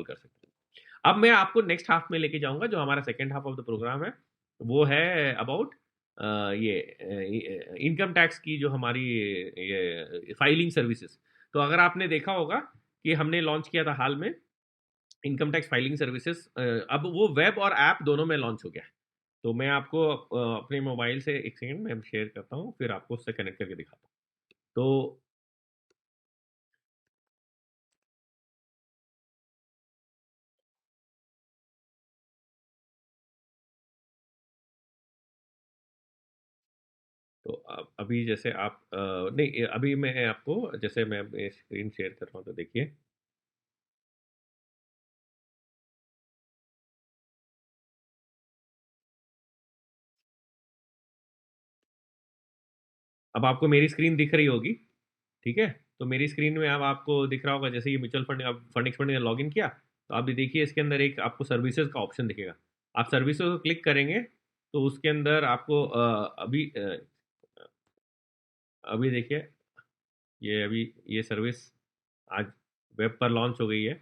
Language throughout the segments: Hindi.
कर सकते हैं। अब मैं आपको नेक्स्ट हाफ में लेके जाऊंगा, जो हमारा second half of the programme है, वो है अबाउट ये इनकम टैक्स की जो हमारी ये फाइलिंग सर्विसेज। तो अगर आपने देखा होगा कि हमने लॉन्च किया था हाल में इनकम टैक्स फाइलिंग सर्विसेज, अब वो वेब और ऐप दोनों में लॉन्च हो गया है। तो मैं आपको अपने मोबाइल से एक सेकंड में शेयर करता हूँ, फिर आपको उससे कनेक्ट करके दिखाता हूँ। तो तो अभी जैसे आप नहीं, अभी मैं आपको जैसे मैं स्क्रीन शेयर कर रहा हूँ, तो देखिए। अब आपको मेरी स्क्रीन दिख रही होगी, ठीक है? तो मेरी स्क्रीन में अब आपको दिख रहा होगा, जैसे ये म्यूचुअल फंड, आप फंड एक्सपर्ट ने लॉग इन किया, तो आप भी देखिए इसके अंदर एक आपको सर्विसेज का ऑप्शन दिखेगा। आप सर्विसेज को क्लिक करेंगे तो उसके अंदर आपको अभी देखिए, ये अभी ये सर्विस आज वेब पर लॉन्च हो गई है।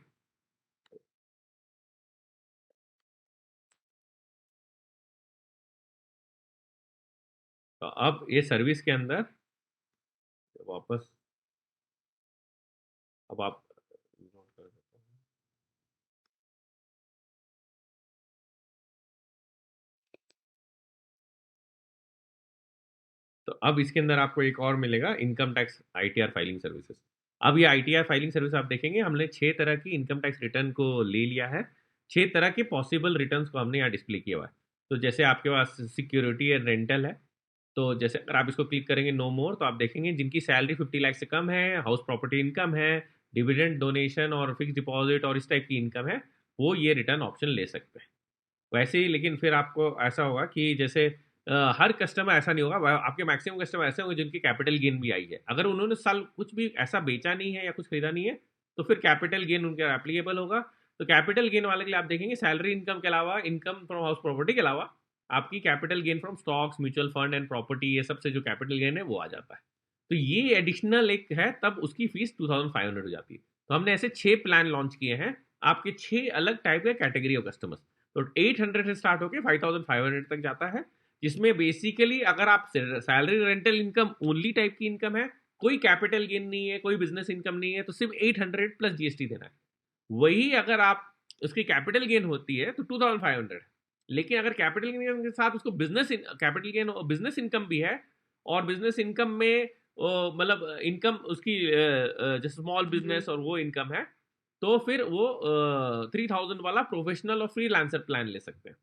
तो अब ये सर्विस के अंदर वापस, अब आप, तो अब इसके अंदर आपको एक और मिलेगा, income tax ITR filing services. अब ये आईटीआर फाइलिंग सर्विस आप देखेंगे, हमने 6 तरह की इनकम टैक्स रिटर्न को ले लिया है। 6 तरह के पॉसिबल रिटर्न को हमने यहाँ डिस्प्ले किया हुआ है। तो जैसे आपके पास सिक्योरिटी एंड रेंटल है, तो जैसे अगर आप इसको क्लिक करेंगे नो मोर, तो आप देखेंगे जिनकी सैलरी 50 लाख से कम है, हाउस प्रॉपर्टी इनकम है, डिविडेंड डोनेशन और फिक्स डिपॉजिट और इस टाइप की इनकम है, वो ये रिटर्न ऑप्शन ले सकते हैं। वैसे ही, लेकिन फिर आपको ऐसा होगा कि जैसे हर कस्टमर ऐसा नहीं होगा, आपके मैक्सिमम कस्टमर ऐसे होंगे जिनकी कैपिटल गेन भी आई है। अगर उन्होंने साल कुछ भी ऐसा बेचा नहीं है या कुछ खरीदा नहीं है, तो फिर कैपिटल गेन उनके एप्लीकेबल होगा। तो कैपिटल गेन वाले के लिए आप देखेंगे सैलरी इनकम के अलावा, इनकम फ्रॉम हाउस प्रॉपर्टी के अलावा, आपकी capital gain from stocks, mutual fund and property, ये सबसे जो कैपिटल गेन है वो आ जाता है। तो ये एडिशनल एक है, तब उसकी फीस 2500 हो जाती है। तो हमने ऐसे 6 प्लान लॉन्च किए हैं आपके 6 अलग टाइप के कैटेगरी ऑफ कस्टमर्स। तो 800 से स्टार्ट होकर 5500 तक जाता है, जिसमें बेसिकली अगर आप salary rental income only type की इनकम है, कोई कैपिटल गेन नहीं है, कोई बिजनेस इनकम नहीं है, तो सिर्फ 800 प्लस जीएसटी देना है। वही अगर आप उसकी कैपिटल गेन होती है तो 2500 है। लेकिन अगर कैपिटल गेन के साथ उसको बिजनेस कैपिटल गेन और बिजनेस इनकम भी है, और बिजनेस इनकम में मतलब इनकम उसकी जैसे स्मॉल बिजनेस और वो इनकम है, तो फिर वो 3000 वाला प्रोफेशनल और फ्रीलांसर प्लान ले सकते हैं,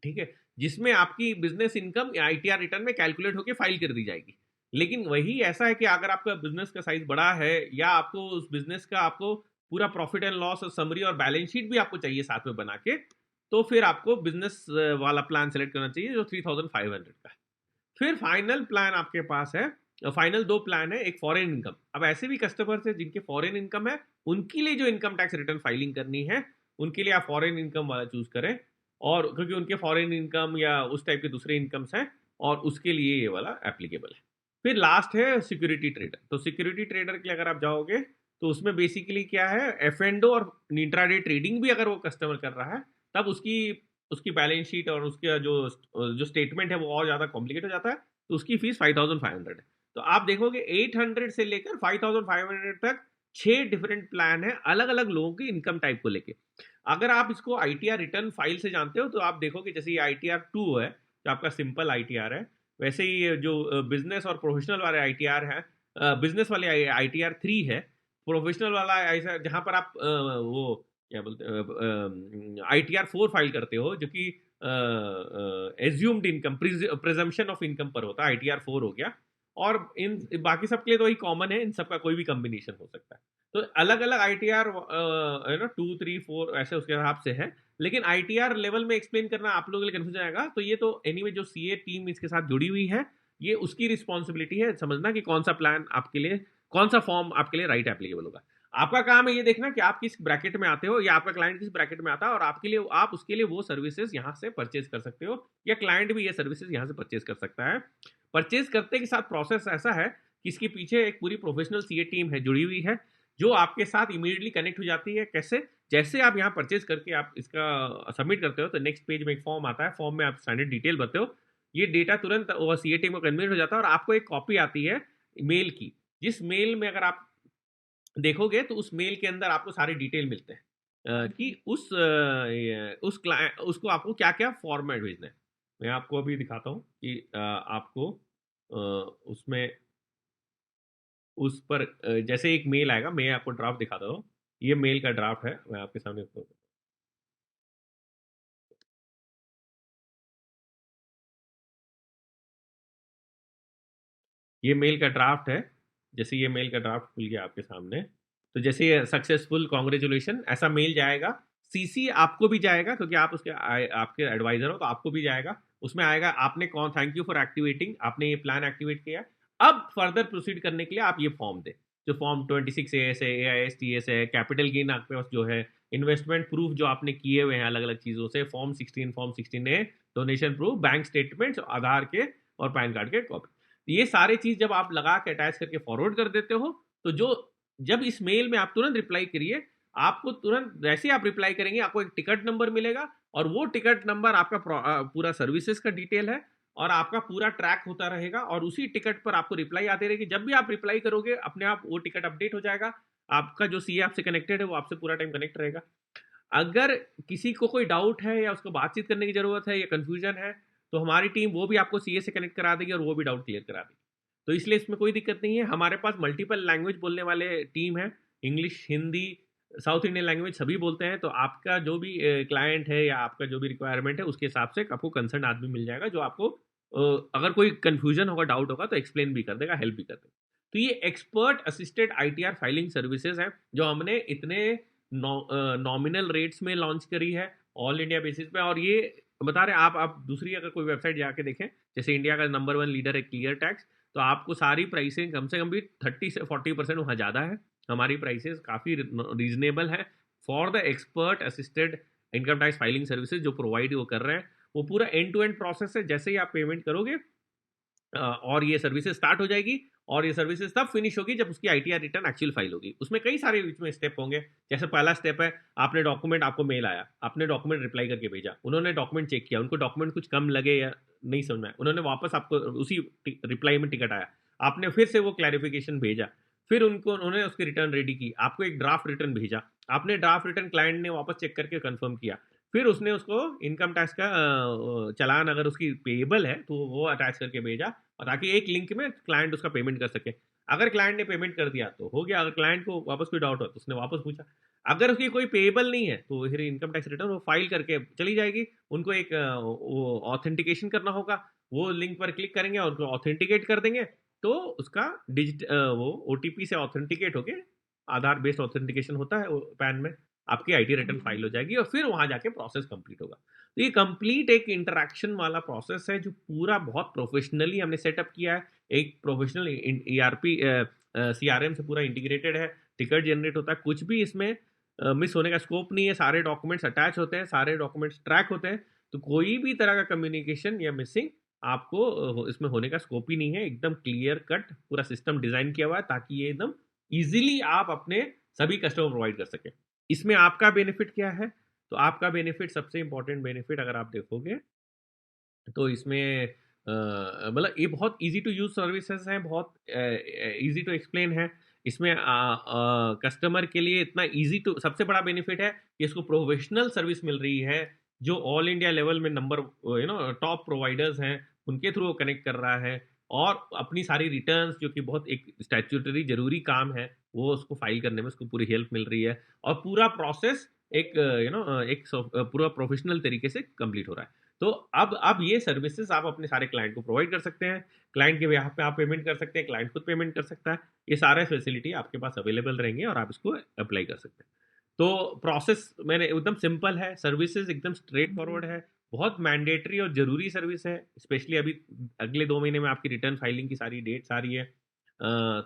ठीक है? जिसमें आपकी बिजनेस इनकम आईटीआर रिटर्न में कैलकुलेट होकर फाइल कर दी जाएगी। लेकिन वही ऐसा है कि अगर आपका बिजनेस का साइज बड़ा है, या आपको उस बिजनेस का आपको पूरा प्रॉफिट एंड लॉस और समरी और बैलेंस शीट भी आपको चाहिए साथ में बना के, तो फिर आपको बिजनेस वाला प्लान सेलेक्ट करना चाहिए जो 3500 का है। फिर फाइनल प्लान आपके पास है, फाइनल 2 प्लान है। एक फॉरेन इनकम, अब ऐसे भी कस्टमर्स है जिनके फॉरेन इनकम है, उनके लिए जो इनकम टैक्स रिटर्न फाइलिंग करनी है, उनके लिए आप फॉरेन इनकम वाला चूज करें, और क्योंकि उनके फॉरेन इनकम या उस टाइप के दूसरे इनकम्स हैं, और उसके लिए ये वाला एप्लीकेबल है। फिर लास्ट है सिक्योरिटी ट्रेडर। तो सिक्योरिटी ट्रेडर के लिए अगर आप जाओगे, तो उसमें बेसिकली क्या है, एफ एंड और इंट्राडे ट्रेडिंग भी अगर वो कस्टमर कर रहा है, तब उसकी उसकी बैलेंस शीट और उसका जो जो स्टेटमेंट है वो और ज़्यादा कॉम्प्लिकेट हो जाता है। तो उसकी फीस 5500 है। तो आप देखोगे 800 से लेकर 5500 तक 6 डिफरेंट प्लान है अलग अलग लोगों की इनकम टाइप को लेके। अगर आप इसको आईटीआर रिटर्न फाइल से जानते हो, तो आप देखोगे जैसे ये ITR-2 है, जो आपका सिंपल आईटीआर है, वैसे ही ये जो बिजनेस और प्रोफेशनल वाले आईटीआर है, बिजनेस वाले ITR-3 है। प्रोफेशनल वाला ऐसा जहां पर आप वो क्या बोलते हैं, ITR-4 फाइल करते हो, जो कि assumed income, presumption of income पर होता है, ITR-4 हो गया। और इन बाकी सबके लिए तो वही कॉमन है, इन सबका कोई भी कॉम्बिनेशन हो सकता है। तो अलग अलग ITR है ना, 2 3 4 ऐसे उसके हिसाब से है। लेकिन ITR लेवल में एक्सप्लेन करना आप लोगों के लिए कंफ्यूजन आएगा, तो ये तो एनीवे जो सीए टीम इसके साथ जुड़ी हुई है, ये उसकी रिस्पॉन्सिबिलिटी है समझना कि कौन सा प्लान आपके लिए, कौन सा फॉर्म आपके लिए राइट एप्लीकेबल होगा। आपका काम है ये देखना कि आप किस ब्रैकेट में आते हो, या आपका क्लाइंट किस ब्रैकेट में आता है, और आपके लिए आप उसके लिए वो सर्विसेज यहाँ से परचेज कर सकते हो, या क्लाइंट भी ये सर्विसेज यहाँ से परचेज कर सकता है। परचेज करते के साथ प्रोसेस ऐसा है कि इसके पीछे एक पूरी प्रोफेशनल सीए टीम है जुड़ी हुई है, जो आपके साथ इमीडिएटली कनेक्ट हो जाती है। कैसे? जैसे आप यहाँ परचेज करके आप इसका सबमिट करते हो तो नेक्स्ट पेज में एक फॉर्म आता है, फॉर्म में आप स्टैंडर्ड डिटेल भरते हो, ये डेटा तुरंत वो सीए टीम को कन्वर्ट हो जाता है और आपको एक कॉपी आती है मेल की, जिस मेल में अगर आप देखोगे तो उस मेल के अंदर आपको सारे डिटेल मिलते हैं कि उस क्लाइंट उसको आपको क्या क्या फॉर्मेट भेजना है। मैं आपको अभी दिखाता हूँ कि आपको उसमें उस पर जैसे एक मेल आएगा, मैं आपको ड्राफ्ट दिखाता हूँ। ये मेल का ड्राफ्ट है, मैं आपके सामने ये मेल का ड्राफ्ट है। जैसे ये मेल का ड्राफ्ट खुल गया आपके सामने, तो जैसे ये सक्सेसफुल कॉन्ग्रेचुलेशन ऐसा मेल जाएगा, सीसी आपको भी जाएगा क्योंकि आप उसके आपके एडवाइजर हो तो आपको भी जाएगा। उसमें आएगा आपने कौन, थैंक यू फॉर एक्टिवेटिंग, आपने ये प्लान एक्टिवेट किया। अब फर्दर प्रोसीड करने के लिए आप ये फॉर्म दें, जो फॉर्म 26 है, AIS TS है, कैपिटल गेन आपके पास जो है, इन्वेस्टमेंट प्रूफ जो आपने किए हुए हैं अलग अलग चीजों से, form 16 A, donation proof, bank statements, Aadhaar के और पैन कार्ड के कॉपी। ये सारे चीज जब आप लगा के अटैच करके फॉरवर्ड कर देते हो तो जो जब इस मेल में आप तुरंत रिप्लाई करिए, आपको तुरंत जैसे ही आप रिप्लाई करेंगे आपको एक टिकट नंबर मिलेगा, और वो टिकट नंबर आपका पूरा सर्विसेज का डिटेल है और आपका पूरा ट्रैक होता रहेगा, और उसी टिकट पर आपको रिप्लाई आती रहेगी। जब भी आप रिप्लाई करोगे अपने आप वो टिकट अपडेट हो जाएगा, आपका जो सीए आपसे कनेक्टेड है वो आपसे पूरा टाइम कनेक्ट रहेगा। अगर किसी को कोई डाउट है या उसको बातचीत करने की जरूरत है या कंफ्यूजन है तो हमारी टीम वो भी आपको सीए से कनेक्ट करा देगी और वो भी डाउट क्लियर करा देगी। तो इसलिए इसमें कोई दिक्कत नहीं है। हमारे पास मल्टीपल लैंग्वेज बोलने वाले टीम है, English, Hindi, south Indian language सभी बोलते हैं। तो आपका जो भी क्लाइंट है या आपका जो भी रिक्वायरमेंट है उसके हिसाब से आपको कंसर्न आदमी मिल जाएगा जो आपको अगर कोई कंफ्यूजन होगा, डाउट होगा तो एक्सप्लेन भी कर देगा, हेल्प भी कर देगा। तो ये expert assisted ITR filing services है जो हमने इतने नॉमिनल रेट्स में लॉन्च करी है ऑल इंडिया बेसिस पे। और ये बता रहे हैं आप दूसरी अगर कोई वेबसाइट जाके देखें, जैसे इंडिया का नंबर 1 लीडर है क्लियर टैक्स, तो आपको सारी प्राइसिंग कम से कम भी 30 से 40% वहाँ ज़्यादा है। हमारी प्राइसेस काफ़ी रीजनेबल है for the expert assisted income tax filing services जो प्रोवाइड वो कर रहे हैं। वो पूरा एंड टू एंड प्रोसेस है, जैसे ही आप पेमेंट करोगे और ये सर्विसेज स्टार्ट हो जाएगी, और ये सर्विसेज तब फिनिश होगी जब उसकी आईटीआर रिटर्न एक्चुअल फाइल होगी। उसमें कई सारे बीच में स्टेप होंगे। जैसे पहला स्टेप है, आपने डॉक्यूमेंट, आपको मेल आया, आपने डॉक्यूमेंट रिप्लाई करके भेजा, उन्होंने डॉक्यूमेंट चेक किया, उनको डॉक्यूमेंट कुछ कम लगे या नहीं समझ में आया, उन्होंने वापस आपको उसी रिप्लाई में टिकट आया, आपने फिर से वो क्लैरिफिकेशन भेजा, फिर उनको उन्होंने उसकी रिटर्न रेडी की, आपको एक ड्राफ्ट रिटर्न भेजा, आपने ड्राफ्ट रिटर्न क्लाइंट ने वापस चेक करके कंफर्म किया, फिर उसने उसको इनकम टैक्स का चालान अगर उसकी पेएबल है तो वो अटैच करके भेजा, और ताकि एक लिंक में क्लाइंट उसका पेमेंट कर सके। अगर क्लाइंट ने पेमेंट कर दिया तो हो गया, अगर क्लाइंट को वापस कोई डाउट हो तो उसने वापस पूछा। अगर उसकी कोई पेएबल नहीं है तो फिर इनकम टैक्स रिटर्न वो फाइल करके चली जाएगी। उनको एक वो ऑथेंटिकेशन करना होगा, वो लिंक पर क्लिक करेंगे और उनको ऑथेंटिकेट कर देंगे, तो उसका वो ओटीपी से ऑथेंटिकेट होके, आधार बेस्ड ऑथेंटिकेशन होता है पैन में, आपकी आईटी रिटर्न फाइल हो जाएगी और फिर वहां जाके प्रोसेस कंप्लीट होगा। तो ये कंप्लीट एक इंटरेक्शन वाला प्रोसेस है जो पूरा बहुत प्रोफेशनली हमने सेटअप किया है। एक प्रोफेशनल ईआरपी सीआरएम से पूरा इंटीग्रेटेड है, टिकट जनरेट होता है, कुछ भी इसमें मिस होने का स्कोप नहीं है, सारे डॉक्यूमेंट्स अटैच होते हैं, सारे डॉक्यूमेंट्स ट्रैक होते हैं, तो कोई भी तरह का कम्युनिकेशन या मिसिंग आपको इसमें होने का स्कोप ही नहीं है। एकदम क्लियर कट पूरा सिस्टम डिजाइन किया हुआ है ताकि ये एकदम इजीली आप अपने सभी कस्टमर प्रोवाइड कर सके। इसमें आपका बेनिफिट क्या है? तो आपका बेनिफिट, सबसे इंपॉर्टेंट बेनिफिट अगर आप देखोगे तो इसमें मतलब ये बहुत इजी टू यूज सर्विसेज हैं, बहुत इजी टू एक्सप्लेन है। इसमें कस्टमर के लिए इतना इजी टू, सबसे बड़ा बेनिफिट है कि इसको प्रोफेशनल सर्विस मिल रही है जो ऑल इंडिया लेवल में नंबर टॉप प्रोवाइडर्स हैं उनके थ्रू वो कनेक्ट कर रहा है, और अपनी सारी रिटर्न्स जो कि बहुत एक स्टैट्यूटरी जरूरी काम है वो उसको फाइल करने में उसको पूरी हेल्प मिल रही है, और पूरा प्रोसेस एक एक पूरा प्रोफेशनल तरीके से कंप्लीट हो रहा है। तो अब ये सर्विसेज आप अपने सारे क्लाइंट को प्रोवाइड कर सकते हैं, क्लाइंट के बेहाफ पे आप पेमेंट कर सकते हैं, क्लाइंट खुद पेमेंट कर सकता है, ये सारे फैसिलिटी आपके पास अवेलेबल रहेंगे और आप इसको अप्लाई कर सकते हैं। तो प्रोसेस मैंने एकदम सिंपल है, सर्विसेज एकदम स्ट्रेट फॉरवर्ड है, बहुत मैंडेटरी और जरूरी सर्विस है, स्पेशली अभी अगले 2 महीने में आपकी रिटर्न फाइलिंग की सारी डेट्स आ रही है।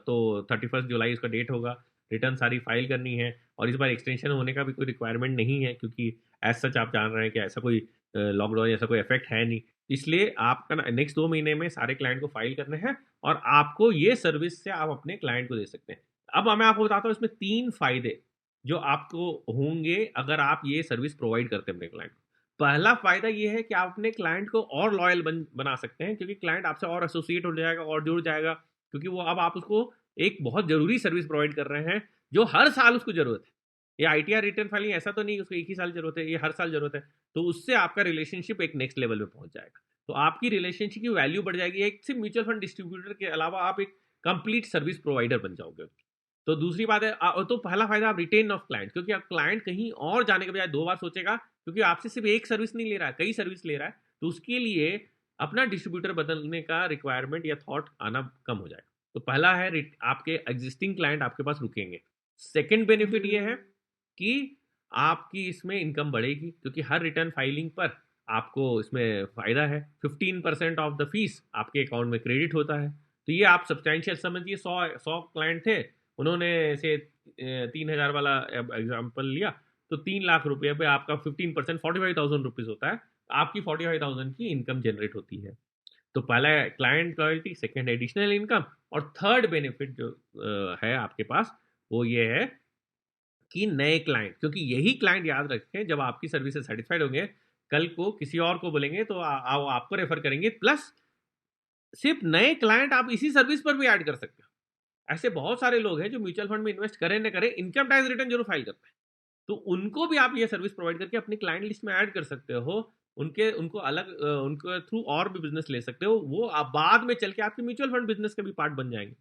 तो 31 जुलाई उसका डेट होगा, रिटर्न सारी फाइल करनी है, और इस बार एक्सटेंशन होने का भी कोई रिक्वायरमेंट नहीं है क्योंकि एज सच आप जान रहे हैं कि ऐसा कोई लॉकडाउन ऐसा कोई इफेक्ट है नहीं। इसलिए आपका नेक्स्ट 2 महीने में सारे क्लाइंट को फाइल करने हैं, और आपको ये सर्विस से आप अपने क्लाइंट को दे सकते हैं। अब मैं आपको बताता हूँ इसमें 3 फायदे जो आपको होंगे अगर आप ये सर्विस प्रोवाइड करते हैं अपने क्लाइंट को। पहला फायदा ये है कि आप अपने क्लाइंट को और लॉयल बना सकते हैं, क्योंकि क्लाइंट आपसे और एसोसिएट हो जाएगा और जुड़ जाएगा, क्योंकि वो अब आप उसको एक बहुत जरूरी सर्विस प्रोवाइड कर रहे हैं जो हर साल उसको जरूरत है। ये आईटीआर रिटर्न फाइलिंग ऐसा तो नहीं उसको एक ही साल जरूरत है, ये हर साल जरूरत है। तो उससे आपका रिलेशनशिप एक नेक्स्ट लेवल पे पहुंच जाएगा। तो आपकी रिलेशनशिप की वैल्यू बढ़ जाएगी, एक सिर्फ म्यूचुअल फंड डिस्ट्रीब्यूटर के अलावा आप एक कंप्लीट सर्विस प्रोवाइडर बन जाओगे। तो दूसरी बात है तो पहला फायदा आप रिटेन ऑफ क्लाइंट, क्योंकि आप क्लाइंट कहीं और जाने के बजाय दो बार सोचेगा, क्योंकि आपसे सिर्फ एक सर्विस नहीं ले रहा है, कई सर्विस ले रहा है। तो उसके लिए अपना डिस्ट्रीब्यूटर बदलने का रिक्वायरमेंट या थॉट आना कम हो जाएगा। तो पहला है आपके एग्जिस्टिंग क्लाइंट आपके पास रुकेंगे। सेकेंड बेनिफिट ये है कि आपकी इसमें इनकम बढ़ेगी, क्योंकि हर रिटर्न फाइलिंग पर आपको इसमें फायदा है। 15% ऑफ द फीस आपके अकाउंट में क्रेडिट होता है। तो ये आप सब्सटैंशियल समझिए। 100 क्लाइंट थे, उन्होंने से 3,000 वाला एग्जाम्पल लिया, तो 3 लाख रुपए पे आपका 15% 45,000 रुपीज होता है। आपकी 45,000 की इनकम जनरेट होती है। तो पहला है client loyalty, second additional income, और थर्ड बेनिफिट जो है आपके पास वो ये है कि नए क्लाइंट, क्योंकि यही क्लाइंट याद रखें जब आपकी सर्विस से सेटिस्फाइड होंगे, कल को किसी और को बोलेंगे तो वो आपको रेफर करेंगे। प्लस सिर्फ नए क्लाइंट आप इसी सर्विस पर भी ऐड कर सकते हो। ऐसे बहुत सारे लोग हैं जो म्यूचुअल फंड में इन्वेस्ट करें न करें, इनकम टैक्स रिटर्न जरूर फाइल करते हैं। तो उनको भी आप ये सर्विस प्रोवाइड करके अपनी क्लाइंट लिस्ट में ऐड कर सकते हो। उनके उनको अलग उनके थ्रू और भी बिजनेस ले सकते हो, वो आप बाद में चल के आपके म्यूचुअल फंड बिजनेस के भी पार्ट बन जाएंगे।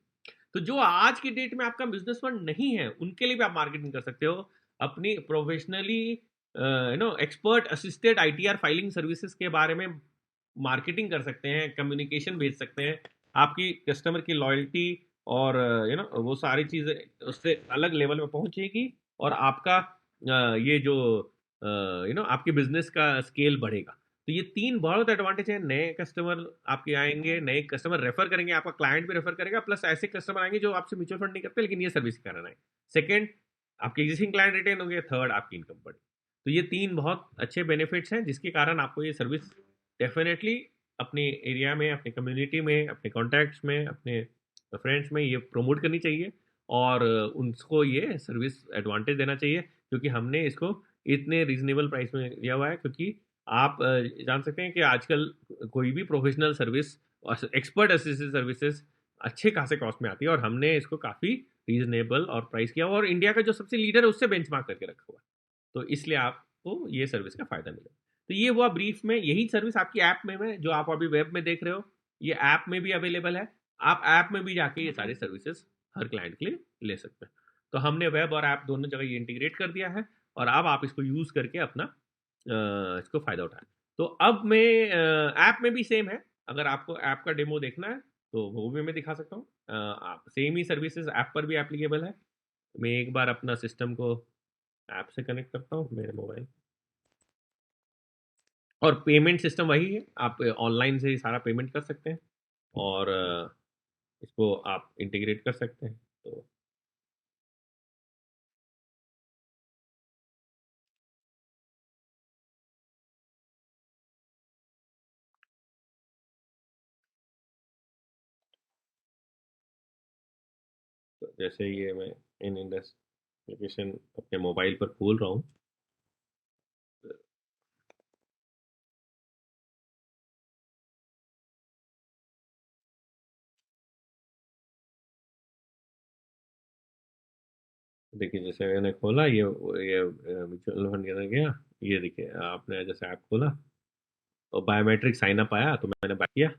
तो जो आज की डेट में आपका बिजनेस फंड नहीं है, उनके लिए भी आप मार्केटिंग कर सकते हो अपनी professionally expert assisted ITR filing services के बारे में। मार्केटिंग कर सकते हैं, कम्युनिकेशन भेज सकते हैं, आपकी कस्टमर की लॉयल्टी और वो सारी चीजें उससे अलग लेवल में पहुंचेगी। और आपका ये जो आपके बिजनेस का स्केल बढ़ेगा। तो ये तीन बहुत एडवांटेज है। नए कस्टमर आपके आएंगे, नए कस्टमर रेफर करेंगे, आपका क्लाइंट भी रेफर करेगा, प्लस ऐसे कस्टमर आएंगे जो आपसे म्यूचुअल फंड नहीं करते लेकिन ये सर्विस के कारण आए। सेकंड, आपके एग्जिस्टिंग क्लाइंट रिटेन होंगे। थर्ड, आपकी इनकम बढ़ी। तो ये तीन बहुत अच्छे बेनिफिट्स हैं जिसके कारण आपको ये सर्विस डेफिनेटली अपने एरिया में, अपने कम्युनिटी में, अपने कॉन्टैक्ट्स में, अपने फ्रेंड्स में ये प्रमोट करनी चाहिए। और उनको ये सर्विस एडवांटेज देना चाहिए, क्योंकि हमने इसको इतने रीजनेबल प्राइस में लिया हुआ है। क्योंकि आप जान सकते हैं कि आजकल कोई भी professional service, expert assistant services अच्छे खासे कॉस्ट में आती है, और हमने इसको काफ़ी रीजनेबल और प्राइस किया हुआ, और इंडिया का जो सबसे लीडर है उससे बेंचमार्क करके रखा हुआ है। तो इसलिए आपको ये सर्विस का फायदा मिलेगा। तो ये हुआ ब्रीफ में। यही सर्विस आपकी ऐप में है जो आप अभी वेब में देख रहे हो, ये ऐप में भी अवेलेबल है। आप ऐप में भी जाके ये सारे सर्विसेज हर क्लाइंट के लिए ले सकते हैं। तो हमने वेब और ऐप दोनों जगह ये इंटीग्रेट कर दिया है, और अब आप इसको यूज करके अपना इसको फायदा उठाएं। तो अब मैं ऐप में भी सेम है। अगर आपको ऐप का डेमो देखना है तो वो भी मैं दिखा सकता हूँ। आप सेम ही सर्विसेज ऐप पर भी एप्लीकेबल है। मैं एक बार अपना सिस्टम को ऐप से कनेक्ट करता हूँ, मेरे मोबाइल। और पेमेंट सिस्टम वही है, आप ऑनलाइन से ही सारा पेमेंट कर सकते हैं, और इसको आप इंटीग्रेट कर सकते हैं। तो जैसे ये मैं इन इंडस्ट एप्लीकेशन अपने मोबाइल पर खोल रहा हूँ। देखिए जैसे मैंने खोला, ये म्यूचुअल फंड के अंदर गया। ये देखिए आपने जैसे ऐप खोला और बायोमेट्रिक साइन अप आया, तो मैंने बाय किया,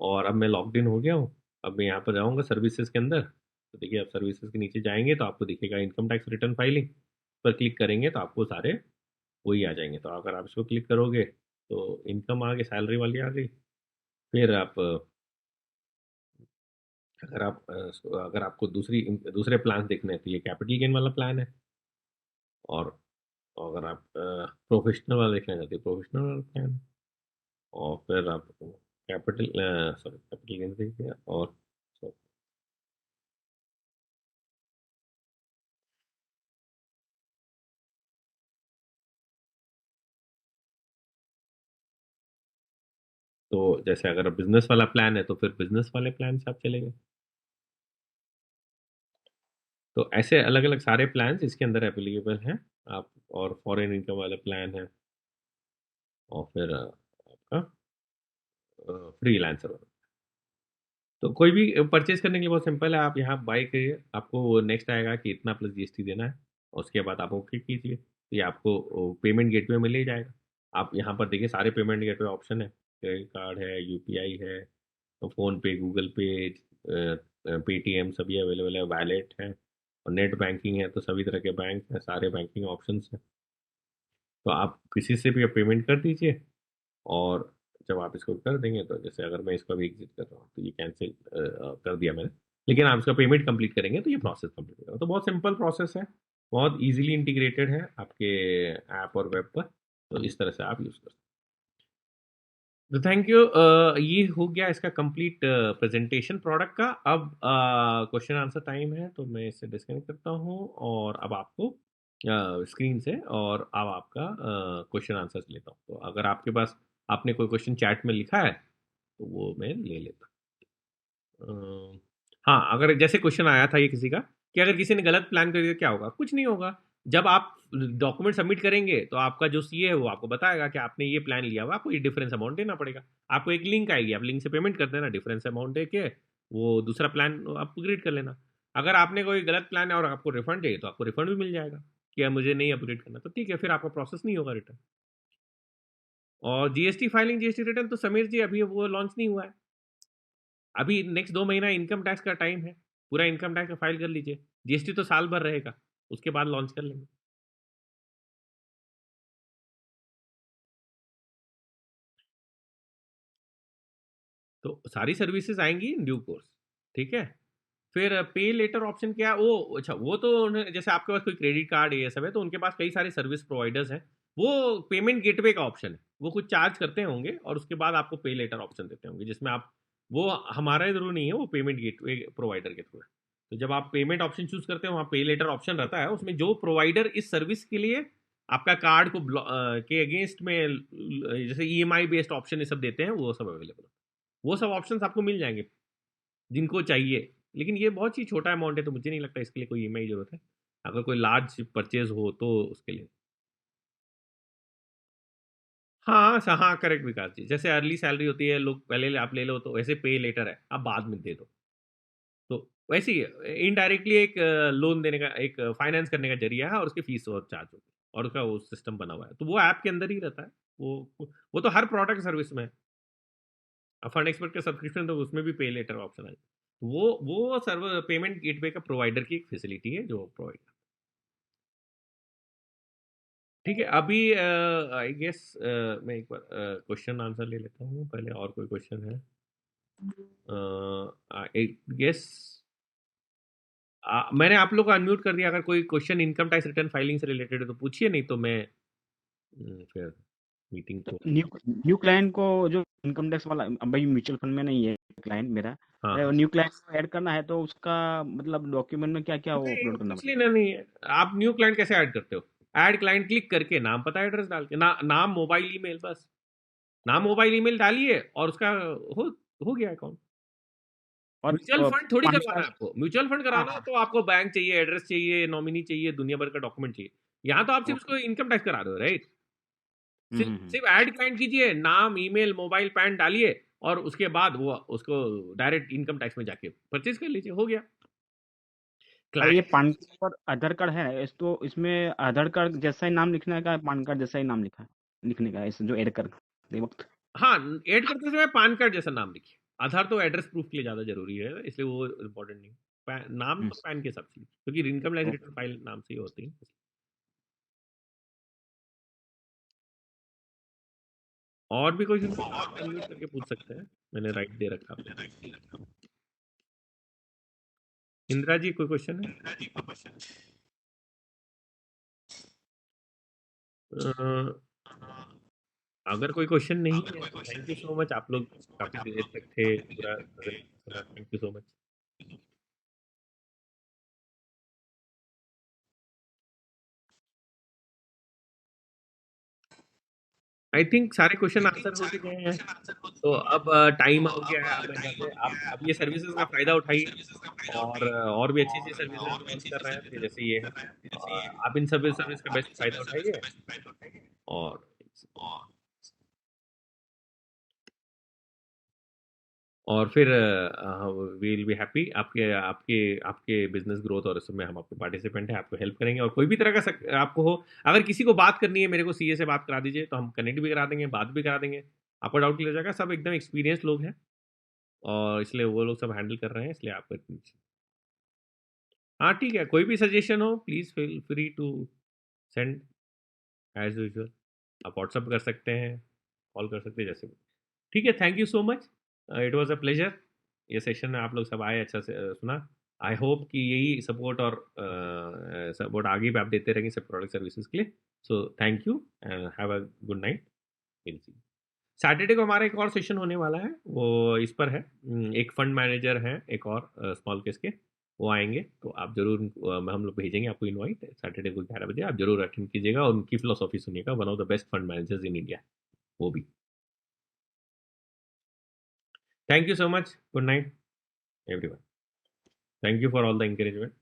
और अब मैं लॉग्ड इन हो गया हूँ। अब मैं यहाँ पर जाऊँगा सर्विसेज के अंदर, तो देखिए आप सर्विसेज के नीचे जाएंगे तो आपको दिखेगा इनकम टैक्स रिटर्न फाइलिंग। पर क्लिक करेंगे तो आपको सारे वही आ जाएंगे। तो अगर आप इसको क्लिक करोगे तो इनकम आ गई, सैलरी वाली आ गई। फिर आप अगर आपको दूसरे प्लान देखने हैं तो ये कैपिटल गेन वाला प्लान है। और अगर आप प्रोफेशनल वाला देखना चाहते हैं, प्रोफेशनल वाला प्लान है। और फिर आप कैपिटल गेन देखिए। और तो जैसे अगर बिजनेस वाला प्लान है तो फिर बिजनेस वाले प्लान से आप चलेंगे। तो ऐसे अलग-अलग सारे प्लान्स इसके अंदर एप्लीकेबल हैं। आप और फॉरेन इनकम वाला प्लान है और फिर आपका फ्रीलांसर वाला। तो कोई भी परचेज़ करने के लिए बहुत सिंपल है, आप यहाँ बाय करिए, आपको वो नेक्स्ट आएगा कि इतना प्लस जीएसटी देना है और उसके बाद आप ओके कीजिए, ये आपको पेमेंट गेटवे में ले जाएगा। आप यहाँ पर देखिए सारे पेमेंट गेटवे ऑप्शन है, क्रेडिट कार्ड है, यूपीआई है, तो फ़ोनपे, गूगल पे, पेटीएम सभी अवेलेबल है, वॉलेट है और नेट बैंकिंग है, तो सभी तरह के बैंक हैं, सारे बैंकिंग ऑप्शंस हैं। तो आप किसी से भी आप पेमेंट कर दीजिए और जब आप इसको कर देंगे तो जैसे अगर मैं इसको अभी एग्जिट कर रहा हूँ तो ये कैंसिल कर दिया मैंने, लेकिन आप इसका पेमेंट कंप्लीट करेंगे तो ये प्रोसेस कंप्लीट होगा। तो बहुत सिंपल प्रोसेस है, बहुत इजीली इंटीग्रेटेड है आपके ऐप और वेब पर, तो इस तरह से आप यूज़ कर सकते हैं। तो थैंक यू, ये हो गया इसका कंप्लीट प्रेजेंटेशन प्रोडक्ट का। अब क्वेश्चन आंसर टाइम है, तो मैं इससे डिस्कनेक्ट करता हूँ और अब आपको स्क्रीन से और अब आपका क्वेश्चन आंसर लेता हूँ। तो अगर आपके पास आपने कोई क्वेश्चन चैट में लिखा है तो वो मैं ले लेता हूँ। हाँ, अगर जैसे क्वेश्चन आया था ये किसी का कि अगर किसी ने गलत प्लान कर दिया क्या होगा? कुछ नहीं होगा। जब आप डॉक्यूमेंट सबमिट करेंगे तो आपका जो सीए है वो आपको बताएगा कि आपने ये प्लान लिया हुआ, आपको ये डिफरेंस अमाउंट देना पड़ेगा। आपको एक लिंक आएगी, आप लिंक से पेमेंट कर देना, डिफरेंस अमाउंट देके वो दूसरा प्लान आप अपग्रेड कर लेना। अगर आपने कोई गलत प्लान है और आपको रिफंड चाहिए तो आपको रिफंड भी मिल जाएगा कि अब मुझे नहीं अपग्रेड करना, तो ठीक है, फिर आपका प्रोसेस नहीं होगा रिटर्न। और जीएसटी फाइलिंग, जीएसटी रिटर्न तो समीर जी अभी वो लॉन्च नहीं हुआ है। अभी नेक्स्ट 2 महीना इनकम टैक्स का टाइम है, पूरा इनकम टैक्स का फाइल कर लीजिए। जीएसटी तो साल भर रहेगा, उसके बाद लॉन्च कर लेंगे। तो सारी सर्विसेज आएंगी इन ड्यू कोर्स, ठीक है। फिर पे लेटर ऑप्शन क्या है? वो अच्छा, वो तो जैसे आपके पास कोई क्रेडिट कार्ड ये सब है तो उनके पास कई सारे सर्विस प्रोवाइडर्स हैं, वो पेमेंट गेटवे का ऑप्शन है, वो कुछ चार्ज करते होंगे और उसके बाद आपको पे लेटर ऑप्शन देते होंगे जिसमें आप, वो हमारे थ्रू नहीं है, वो पेमेंट गेटवे प्रोवाइडर के थ्रू है। तो जब आप पेमेंट ऑप्शन चूज करते हो वहाँ पे लेटर ऑप्शन रहता है, उसमें जो प्रोवाइडर इस सर्विस के लिए आपका कार्ड को के अगेंस्ट में जैसे ईएमआई बेस्ड ऑप्शन ये सब देते हैं, वो सब अवेलेबल है। वो सब ऑप्शंस आपको मिल जाएंगे जिनको चाहिए, लेकिन ये बहुत ही छोटा अमाउंट है तो मुझे नहीं लगता इसके लिए कोई ईएमआई जरूरत है। अगर कोई लार्ज परचेज हो तो उसके लिए। हाँ हाँ, करेक्ट विकास जी, जैसे अर्ली सैलरी होती है, लोग पहले आप ले लो, तो वैसे पे लेटर है, आप बाद में दे दो। तो वैसे ही इनडायरेक्टली एक लोन देने का, एक फाइनेंस करने का जरिया है और उसकी फीस और चार्ज होगी और उसका वो सिस्टम बना हुआ है, तो वो ऐप के अंदर ही रहता है। वो तो हर प्रोडक्ट सर्विस में है। फंड एक्सपर्ट का सब्सक्रिप्शन तो उसमें भी पे लेटर ऑप्शन है। वो सर्वर पेमेंट गेटवे का प्रोवाइडर की एक फैसिलिटी है जो प्रोवाइड। ठीक है, अभी आई गेस मैं एक बार क्वेश्चन आंसर ले लेता हूँ पहले, और कोई क्वेश्चन है? एक गेस, मैंने आप लोग को अनम्यूट कर दिया, अगर कोई question income tax return filing से रिलेटेड है तो पूछिए, नहीं तो मैं फिर मीटिंग तो को। न्यू न्यू क्लाइंट को जो इनकम टैक्स वाला, अब भाई म्यूचुअल फंड में नहीं है क्लाइंट मेरा, हाँ हाँ, न्यू क्लाइंट को ऐड करना है तो उसका मतलब डॉक्यूमेंट में क्या क्या वो नहीं अपलोड करना कुछ पड़ेगा? लेना नहीं है। आप न्यू क्लाइंट कैसे ऐड करते हो? ऐड क्लाइंट क्लिक करके नाम पता एड्रेस डाल के, नाम मोबाइल ईमेल, बस नाम मोबाइल ईमेल डालिए और उसका हो गया अकाउंट। और म्यूचुअल फंड थोड़ी पान करवाना कार्ड। है आपको, म्यूचुअल फंड हाँ कराना है हाँ। तो आपको बैंक चाहिए, एड्रेस चाहिए, नॉमिनी चाहिए, दुनिया भर का डॉक्यूमेंट चाहिए। यहाँ तो आप सिर्फ ओके। उसको इनकम टैक्स करा रहे हो, राइट? सिर्फ हम्म। सिर्फ ऐड क्लाइंट कीजिए, नाम, ईमेल, मोबाइल, पैन डालिए और उसके बाद वो उसको डायरेक्ट इनकम टैक्स में जाके परचेज कर लीजिए, हो गया। और ये क्लाइंट पान कार्ड और आधार कार्ड है तो इसमें आधार कार्ड जैसा ही नाम लिखना है का पान कार्ड जैसा ही नाम लिखा है लिखने का है इस जो ऐड करते वक्त? हाँ, ऐड करते समय पैन कार्ड जैसा नाम लिखिए। आधार तो एड्रेस प्रूफ के लिए ज़्यादा जरूरी है, इसलिए वो इम्पोर्टेंट नहीं। नाम हम्म। तो पैन के हिसाब से लिखिए, क्योंकि income tax okay. Return file नाम से ही होती है। और भी कोई आप अनम्यूट करके पूछ सकते हैं, मैंने राइट दे रखा आपको। इंदिरा जी कोई क्वेश्चन है? अ, अगर कोई क्वेश्चन नहीं है तो थैंक यू सो मच, आप लोग काफी देर तक थे, पूरा सुना, thank you so much. I think सारे क्वेश्चन आंसर हो चुके हैं। तो अब टाइम हो गया है, अब मैं घर पे आप ये सर्विसेज का फ़ायदा उठाइए, और भी अच्छी-अच्छी सर्विसेज लॉन्च कर रहे हैं, तो जैसे ये है। आप इन सभी सर्विस का बेस्ट फ़ायदा उठाइए, और फिर वी विल बी हैप्पी, आपके आपके आपके बिज़नेस ग्रोथ, और इसमें हम आपके पार्टिसिपेंट हैं, आपको हेल्प करेंगे, और कोई भी तरह का आपको हो, अगर किसी को बात करनी है, मेरे को सीए से बात करा दीजिए, तो हम कनेक्ट भी करा देंगे, बात भी करा देंगे, आपका डाउट क्लियर हो जाएगा। सब एकदम एक्सपीरियंस लोग हैं, और इसलिए वो लोग सब हैंडल कर रहे हैं, इसलिए आपको इतनी। हाँ, ठीक है, कोई भी सजेशन हो please feel free to send as usual. आप व्हाट्सएप कर सकते हैं, कॉल कर सकते हैं, जैसे भी। ठीक है, thank you so much. It was a pleasure. ये सेशन में आप लोग सब आए, अच्छा से सुना। आई होप कि यही सपोर्ट, और सपोर्ट आगे भी आप देते रहेंगे सब प्रोडक्ट सर्विसेज़ के लिए। So thank you and have a good night. Will see. Saturday को हमारा एक और सेशन होने वाला है, वो इस पर है। एक फंड मैनेजर हैं, एक और स्मॉल केस के, वो आएंगे, तो आप जरूर हम लोग भेजेंगे आपको इनवाइट, सैटरडे को 11 बजे आप जरूर अटेंड कीजिएगा, और उनकी फिलोसॉफी सुनिएगा, one of the best fund managers in India, वो भी। Thank you so much, good night everyone, thank you for all the encouragement.